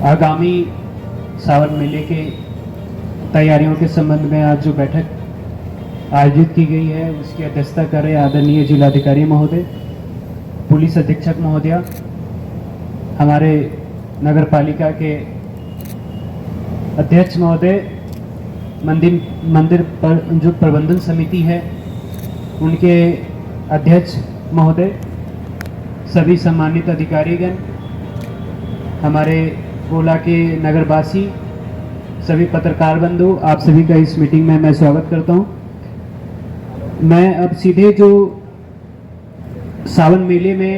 आगामी सावन मेले के तैयारियों के संबंध में आज जो बैठक आयोजित की गई है उसकी अध्यक्षता कर रहे आदरणीय जिलाधिकारी महोदय, पुलिस अधीक्षक महोदया, हमारे नगर पालिका के अध्यक्ष महोदय, मंदिर पर जो प्रबंधन समिति है उनके अध्यक्ष महोदय, सभी सम्मानित अधिकारीगण, हमारे गोला के नगरवासी, सभी पत्रकार बंधु, आप सभी का इस मीटिंग में मैं स्वागत करता हूं। मैं अब सीधे जो सावन मेले में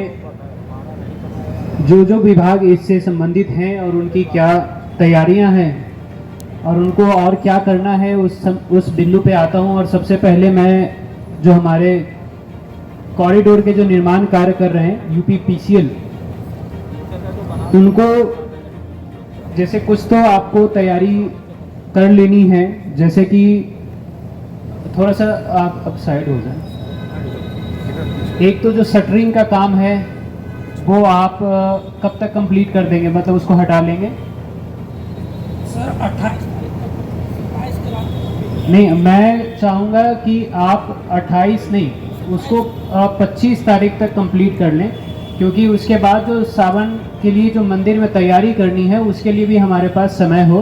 जो विभाग इससे संबंधित हैं और उनकी क्या तैयारियां हैं और उनको और क्या करना है उस बिंदु पे आता हूं। और सबसे पहले मैं जो हमारे कॉरिडोर के जो निर्माण कार्य कर रहे हैं यूपीपीसीएल, उनको जैसे कुछ तो आपको तैयारी कर लेनी है, जैसे कि थोड़ा सा आप अब साइड हो जाए। एक तो जो शटरिंग का काम है वो आप कब तक कंप्लीट कर देंगे, मतलब उसको हटा लेंगे? सर 28 नहीं, मैं चाहूँगा कि आप 28 नहीं, उसको 25 तारीख तक कंप्लीट कर लें, क्योंकि उसके बाद जो सावन के लिए जो मंदिर में तैयारी करनी है उसके लिए भी हमारे पास समय हो,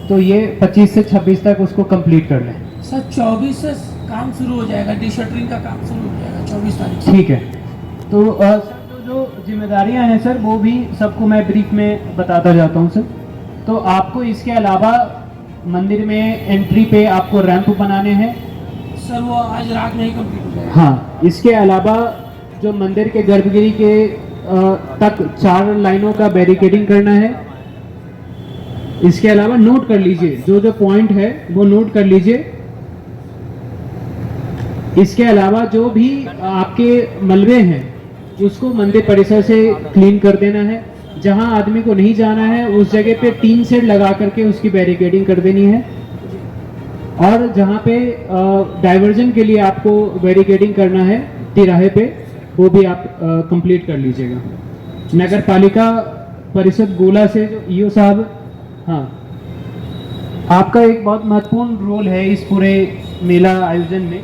तो ये 25 से 26 तक उसको कंप्लीट कर लें। सर 24 से काम शुरू हो जाएगा, डिशटरिंग का काम शुरू हो जाएगा 24 तारीख से। ठीक है, तो जो जिम्मेदारियां हैं सर वो भी सबको मैं ब्रीफ में बताता जाता हूं सर। तो आपको इसके अलावा मंदिर में एंट्री पे आपको रैंप बनाने हैं सर, वो आज रात में ही कंप्लीट हो जाएगा। हाँ, इसके अलावा जो मंदिर के गर्भगृह के तक 4 लाइनों का बैरिकेडिंग करना है। इसके अलावा नोट कर लीजिए, जो पॉइंट है वो नोट कर लीजिए। इसके अलावा जो भी आपके मलबे हैं उसको मंदिर परिसर से क्लीन कर देना है। जहां आदमी को नहीं जाना है उस जगह पे टीन शेड लगा करके उसकी बैरिकेडिंग कर देनी है। और जहां पे डाइवर्जन के लिए आपको बैरिकेडिंग करना है तिराहे पे, वो भी आप कंप्लीट कर लीजिएगा। नगर पालिका परिषद गोला से जो ईओ साहब, हाँ, आपका एक बहुत महत्वपूर्ण रोल है इस पूरे मेला आयोजन में।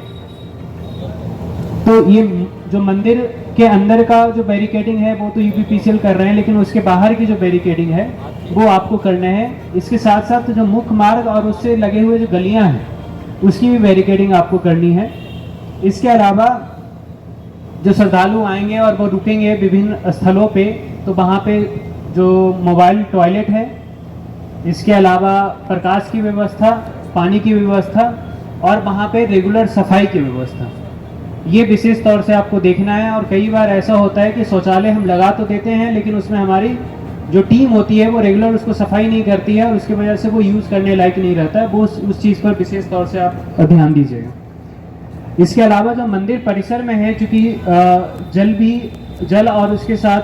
तो ये जो मंदिर के अंदर का जो बैरिकेडिंग है वो तो यूपीपीसीएल कर रहे हैं, लेकिन उसके बाहर की जो बैरिकेडिंग है वो आपको करना है। इसके साथ साथ जो मुख्य मार्ग और उससे लगे हुए जो गलियां हैं उसकी भी बैरिकेडिंग आपको करनी है। इसके अलावा जो श्रद्धालु आएंगे और वो रुकेंगे विभिन्न स्थलों पे, तो वहाँ पे जो मोबाइल टॉयलेट है, इसके अलावा प्रकाश की व्यवस्था, पानी की व्यवस्था और वहाँ पे रेगुलर सफाई की व्यवस्था, ये विशेष तौर से आपको देखना है। और कई बार ऐसा होता है कि शौचालय हम लगा तो देते हैं लेकिन उसमें हमारी जो टीम होती है वो रेगुलर उसको सफाई नहीं करती है और उसकी वजह से वो यूज़ करने लायक नहीं रहता है। वो उस चीज़ पर विशेष तौर से आप ध्यान दीजिएगा। इसके अलावा जो मंदिर परिसर में है, चूँकि जल और उसके साथ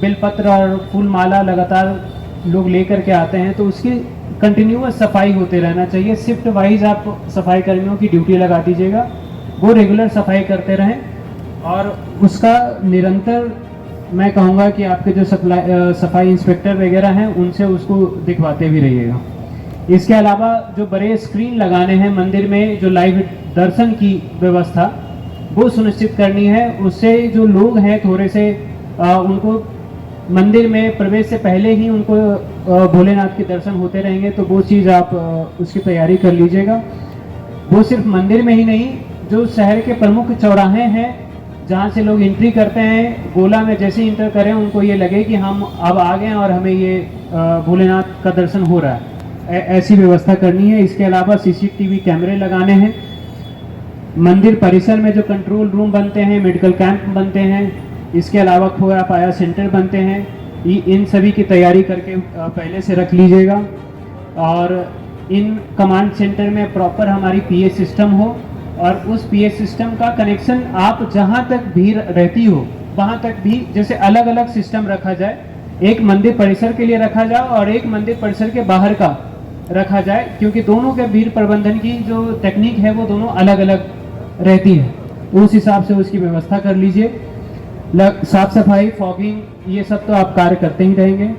बेलपत्र और फूल माला लगातार लोग लेकर के आते हैं, तो उसकी कंटिन्यूअस सफाई होते रहना चाहिए। शिफ्ट वाइज आप सफाई कर्मियों की ड्यूटी लगा दीजिएगा, वो रेगुलर सफाई करते रहें और उसका निरंतर मैं कहूँगा कि आपके जो सफाई इंस्पेक्टर वगैरह हैं उनसे उसको दिखवाते भी रहिएगा। इसके अलावा जो बड़े स्क्रीन लगाने हैं मंदिर में, जो लाइव दर्शन की व्यवस्था वो सुनिश्चित करनी है। उससे जो लोग हैं थोड़े से उनको मंदिर में प्रवेश से पहले ही उनको भोलेनाथ के दर्शन होते रहेंगे, तो वो चीज़ आप उसकी तैयारी कर लीजिएगा। वो सिर्फ मंदिर में ही नहीं, जो शहर के प्रमुख चौराहे हैं जहाँ से लोग एंट्री करते हैं, गोला में जैसे इंटर करें उनको ये लगे कि हम अब आ गए और हमें ये भोलेनाथ का दर्शन हो रहा है, ऐसी व्यवस्था करनी है। इसके अलावा सीसीटीवी कैमरे लगाने हैं। मंदिर परिसर में जो कंट्रोल रूम बनते हैं, मेडिकल कैंप बनते हैं, इसके अलावा खोया पाया सेंटर बनते हैं, इन सभी की तैयारी करके पहले से रख लीजिएगा। और इन कमांड सेंटर में प्रॉपर हमारी पीए सिस्टम हो और उस पीए सिस्टम का कनेक्शन आप जहां तक भीड़ रहती हो वहां तक भी जैसे अलग अलग सिस्टम रखा जाए, एक मंदिर परिसर के लिए रखा जाए और एक मंदिर परिसर के बाहर का रखा जाए, क्योंकि दोनों के भीड़ प्रबंधन की जो टेक्निक है वो दोनों अलग अलग रहती है। उस हिसाब से उसकी व्यवस्था कर लीजिए। साफ सफाई, फॉगिंग, ये सब तो आप कार्य करते ही रहेंगे।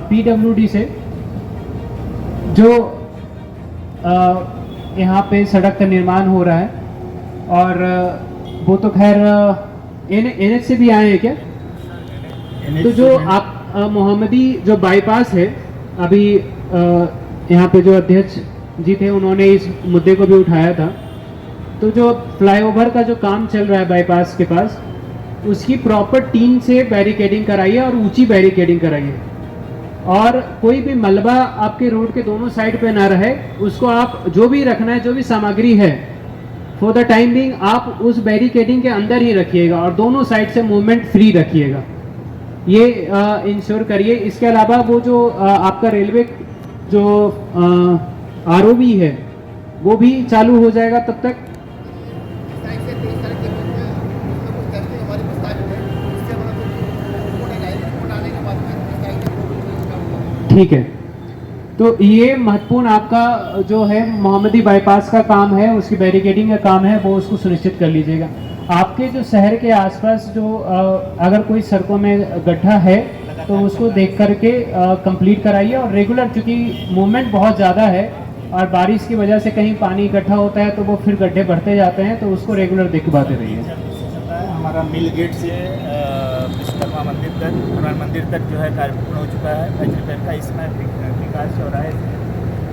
PWD से जो यहाँ पे सड़क का निर्माण हो रहा है, और वो तो खैर NH से भी आए हैं क्या? तो जो आप मोहम्मदी जो बाईपास है, अभी यहाँ पे जो अध्यक्ष जी थे उन्होंने इस मुद्दे को भी उठाया था। तो जो फ्लाईओवर का जो काम चल रहा है बाईपास के पास, उसकी प्रॉपर टीन से बैरिकेडिंग कराइए और ऊंची बैरिकेडिंग कराइए, और कोई भी मलबा आपके रोड के दोनों साइड पे ना रहे। उसको आप जो भी रखना है, जो भी सामग्री है, फॉर द टाइम बिंग आप उस बैरिकेडिंग के अंदर ही रखिएगा और दोनों साइड से मूवमेंट फ्री रखिएगा, ये इंश्योर करिए। इसके अलावा वो जो आपका रेलवे जो ROV है वो भी चालू हो जाएगा तब तक। ठीक है, तो ये महत्वपूर्ण आपका जो है मोहम्मदी बाईपास का काम है, उसकी बैरिकेडिंग का काम है, वो उसको सुनिश्चित कर लीजिएगा। आपके जो शहर के आसपास जो अगर कोई सड़कों में गड्ढा है तो उसको देख करके कंप्लीट कराइए, और रेगुलर, चूँकि मूवमेंट बहुत ज़्यादा है और बारिश की वजह से कहीं पानी इकट्ठा होता है तो वो फिर गड्ढे बढ़ते जाते हैं, तो उसको रेगुलर दिखवाते रहिए। हमारा मिल गेट से विश्वकर्मा मंदिर तक, हनुमान मंदिर तक जो है कार्य पूर्ण हो चुका है। 5 रुपये का इसमें विकास चौराहे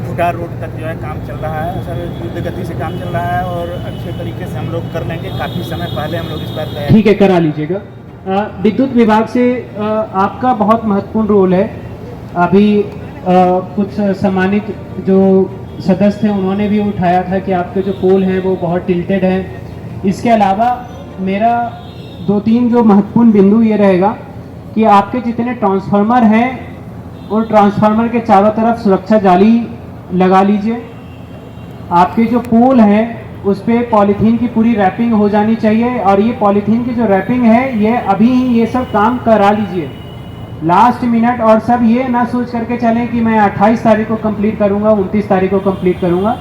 फुटार रोड तक जो है काम चल रहा है। सर युद्ध गति से काम चल रहा है और अच्छे तरीके से हम लोग कर लेंगे। काफ़ी समय पहले हम लोग इस बार तैयार। ठीक है, करा लीजिएगा। विद्युत विभाग से आपका बहुत महत्वपूर्ण रोल है। अभी कुछ सम्मानित जो सदस्य थे उन्होंने भी उठाया था कि आपके जो पोल हैं वो बहुत टिल्टेड हैं। इसके अलावा मेरा 2-3 जो महत्वपूर्ण बिंदु ये रहेगा कि आपके जितने ट्रांसफार्मर हैं और ट्रांसफार्मर के चारों तरफ सुरक्षा जाली लगा लीजिए। आपके जो पोल हैं उस पर पॉलीथीन की पूरी रैपिंग हो जानी चाहिए, और ये पॉलीथीन की जो रैपिंग है ये अभी ही ये सब काम करा लीजिए लास्ट मिनट। और सब ये ना सोच करके चलें कि मैं 28 तारीख को कंप्लीट करूंगा, 29 तारीख को कंप्लीट करूंगा।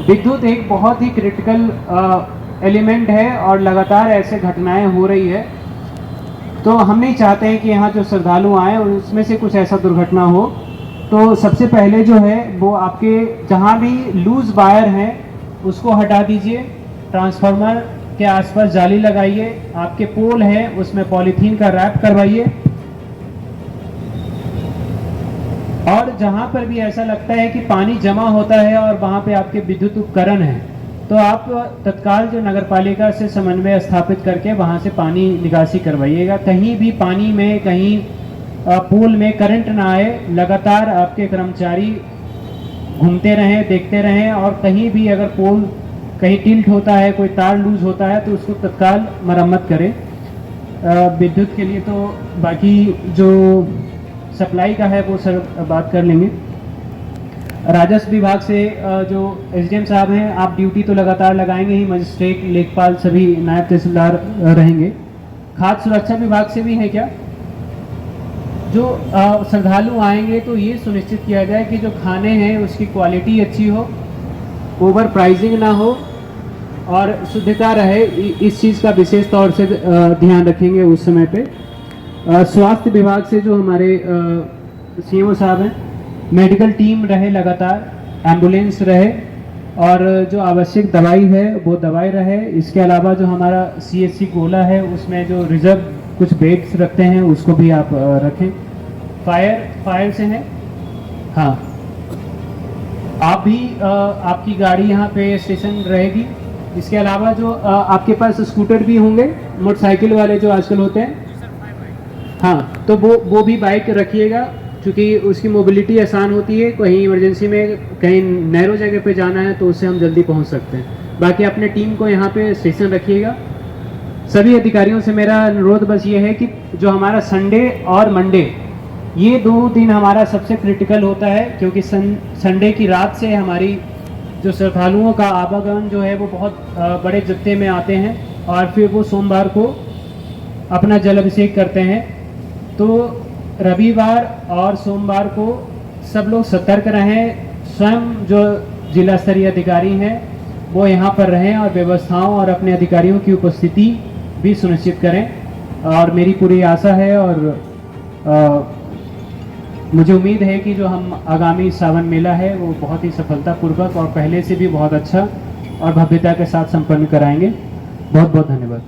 विद्युत एक बहुत ही क्रिटिकल एलिमेंट है और लगातार ऐसे घटनाएं हो रही है, तो हम नहीं चाहते हैं कि यहाँ जो श्रद्धालु आए और उसमें से कुछ ऐसा दुर्घटना हो। तो सबसे पहले जो है वो आपके जहाँ भी लूज वायर हैं उसको हटा दीजिए, ट्रांसफार्मर के आसपास जाली लगाइए, आपके पोल हैं उसमें पॉलीथीन का रैप करवाइए, और जहाँ पर भी ऐसा लगता है कि पानी जमा होता है और वहाँ पे आपके विद्युत उपकरण हैं तो आप तत्काल जो नगर पालिका से समन्वय स्थापित करके वहाँ से पानी निकासी करवाइएगा। कहीं भी पानी में, कहीं पोल में करंट ना आए। लगातार आपके कर्मचारी घूमते रहें, देखते रहें, और कहीं भी अगर पोल कहीं टिल्ट होता है, कोई तार लूज होता है तो उसको तत्काल मरम्मत करें। विद्युत के लिए तो बाकी जो सप्लाई का है वो सर बात कर लेंगे। राजस्व विभाग से जो SDM साहब हैं, आप ड्यूटी तो लगातार लगाएंगे ही, मजिस्ट्रेट, लेखपाल, सभी नायब तहसीलदार रहेंगे। खाद्य सुरक्षा विभाग से भी है क्या? जो श्रद्धालु आएंगे तो ये सुनिश्चित किया जाए कि जो खाने हैं उसकी क्वालिटी अच्छी हो, ओवर प्राइसिंग ना हो और शुद्धता रहे। इस चीज़ का विशेष तौर से ध्यान रखेंगे उस समय पे। स्वास्थ्य विभाग से जो हमारे CMO साहब हैं, मेडिकल टीम रहे, लगातार एम्बुलेंस रहे, और जो आवश्यक दवाई है वो दवाई रहे। इसके अलावा जो हमारा CHC गोला है उसमें जो रिजर्व कुछ बेड्स रखते हैं उसको भी आप रखें। फायर से है, हाँ, आप भी आपकी गाड़ी यहाँ पे स्टेशन रहेगी। इसके अलावा जो आपके पास स्कूटर भी होंगे, मोटरसाइकिल वाले जो आजकल होते हैं, हाँ, तो वो भी बाइक रखिएगा, क्योंकि उसकी मोबिलिटी आसान होती है। कहीं इमरजेंसी में कहीं नैरो जगह पे जाना है तो उससे हम जल्दी पहुंच सकते हैं। बाकी अपने टीम को यहाँ पे स्टेशन रखिएगा। सभी अधिकारियों से मेरा अनुरोध बस ये है कि जो हमारा संडे और मंडे, ये 2 दिन हमारा सबसे क्रिटिकल होता है, क्योंकि संडे की रात से हमारी जो श्रद्धालुओं का आवागमन जो है वो बहुत बड़े जत्थे में आते हैं, और फिर वो सोमवार को अपना जल अभिषेक करते हैं। तो रविवार और सोमवार को सब लोग सतर्क रहें। स्वयं जो जिला स्तरीय अधिकारी हैं वो यहाँ पर रहें और व्यवस्थाओं और अपने अधिकारियों की उपस्थिति भी सुनिश्चित करें। और मेरी पूरी आशा है और मुझे उम्मीद है कि जो हम आगामी सावन मेला है वो बहुत ही सफलतापूर्वक और पहले से भी बहुत अच्छा और भव्यता के साथ संपन्न कराएंगे। बहुत बहुत धन्यवाद।